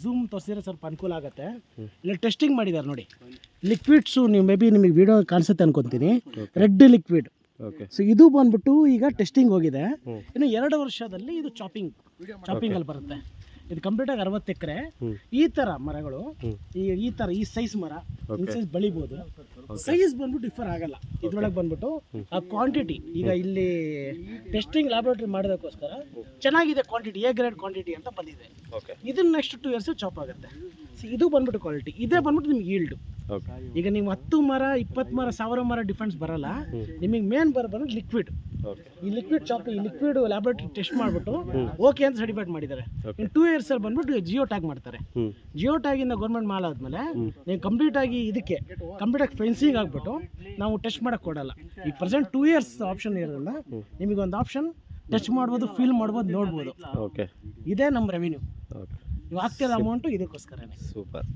Zoom ತೋರಿಸಿದ್ರೆ ಸ್ವಲ್ಪ ಅನುಕೂಲ ಆಗುತ್ತೆ. ಇಲ್ಲಿ ಟೆಸ್ಟಿಂಗ್ ಮಾಡಿದ್ದಾರೆ ನೋಡಿ, ಲಿಕ್ವಿಡ್ಸು ನೀವು ಮೇ ಬಿ ನಿಮಗೆ ವಿಡಿಯೋ ಕಾಣಿಸುತ್ತೆ ಅನ್ಕೊತೀನಿ, ರೆಡ್ ಲಿಕ್ವಿಡ್. ಸೊ ಇದು ಬಂದ್ಬಿಟ್ಟು ಈಗ ಟೆಸ್ಟಿಂಗ್ ಹೋಗಿದೆ. ಇನ್ನು 2 ವರ್ಷದಲ್ಲಿ ಇದು ಚಾಪಿಂಗಲ್ಲಿ ಬರುತ್ತೆ. ಇದು ಕಂಪ್ಲೀಟಾಗಿ 60 ಎಕರೆ. ಈ ಥರ ಮರಗಳು ಈ ಥರ ಈ ಸೈಜ್ ಮರ ಸೈಜ್ ಬೆಳಿಬೋದು. ಸೈಜ್ ಬಂದ್ಬಿಟ್ಟು ಡಿಫರ್ ಆಗಲ್ಲ. ಇದ್ರೊಳಗೆ ಬಂದ್ಬಿಟ್ಟು ಆ ಕ್ವಾಂಟಿಟಿ ಈಗ ಇಲ್ಲಿ ಟೆಸ್ಟಿಂಗ್ ಲ್ಯಾಬೋರೇಟರಿ ಮಾಡೋದಕ್ಕೋಸ್ಕರ ಚೆನ್ನಾಗಿದೆ ಕ್ವಾಂಟಿಟಿ, ಎ ಗ್ರೇಡ್ ಕ್ವಾಂಟಿಟಿ ಅಂತ ಬಂದಿದೆ. ಇದನ್ನ ನೆಕ್ಸ್ಟ್ 2 ಇಯರ್ಸ್ ಚಾಪ್ ಆಗುತ್ತೆ. ಇದು ಬಂದ್ಬಿಟ್ಟು ಕ್ವಾಲಿಟಿ, ಇದೇ ಬಂದ್ಬಿಟ್ಟು ನಿಮ್ಗೆ ಈಲ್ಡು. ಈಗ ನೀವು 10 ಮರ 20 ಮರ 1000 ಮರ ಡಿಫ್ರೆನ್ಸ್ ಬರಲ್ಲ. ನಿಮಗೆ ಮೇನ್ ಬಂದು ಲಿಕ್ವಿಡ್. ಈ ಲಿಕ್ವಿಡ್ ಈ ಲಿಕ್ವಿಡ್ ಲ್ಯಾಬೋರೇಟರಿ ಟೆಸ್ಟ್ ಮಾಡಿಬಿಟ್ಟು ಓಕೆ ಅಂತ ಸರ್ಟಿಫೈಡ್ ಮಾಡಿದ್ದಾರೆ. ಇನ್ನು 2 ಇಯರ್ಸ್ ಅಲ್ಲಿ ಬಂದ್ಬಿಟ್ಟು ಜಿಯೋ ಟ್ಯಾಗ್ ಮಾಡ್ತಾರೆ. ಜಿಯೋ ಟ್ಯಾಗ್ ಇಂದ ಗೌರ್ಮೆಂಟ್ ಮಾಲ್ ಆದ್ಮೇಲೆ ನೀವು ಕಂಪ್ಲೀಟ್ ಆಗಿ ಇದಕ್ಕೆ ಕಂಪ್ಲೀಟ್ ಆಗಿ ಫೆನ್ಸಿಂಗ್ ಆಗ್ಬಿಟ್ಟು ನಾವು ಟೆಸ್ಟ್ ಮಾಡಕ್ ಕೊಡಲ್ಲ. ಈಗ ಪ್ರೆಸೆಂಟ್ 2 ಇಯರ್ಸ್ ಆಪ್ಷನ್ ಇರೋದ್ರಿಂದ ನಿಮಗೆ ಒಂದು ಆಪ್ಷನ್ ಟಚ್ ಮಾಡ್ಬೋದು, ಫೀಲ್ ಮಾಡ್ಬೋದು, ನೋಡ್ಬೋದು. ಇದೇ ನಮ್ಮ ರೆವಿನ್ಯೂ. ನೀವು ಆಗ್ತಿರೋ ಅಮೌಂಟು ಇದಕ್ಕೋಸ್ಕರ. ಸೂಪರ್.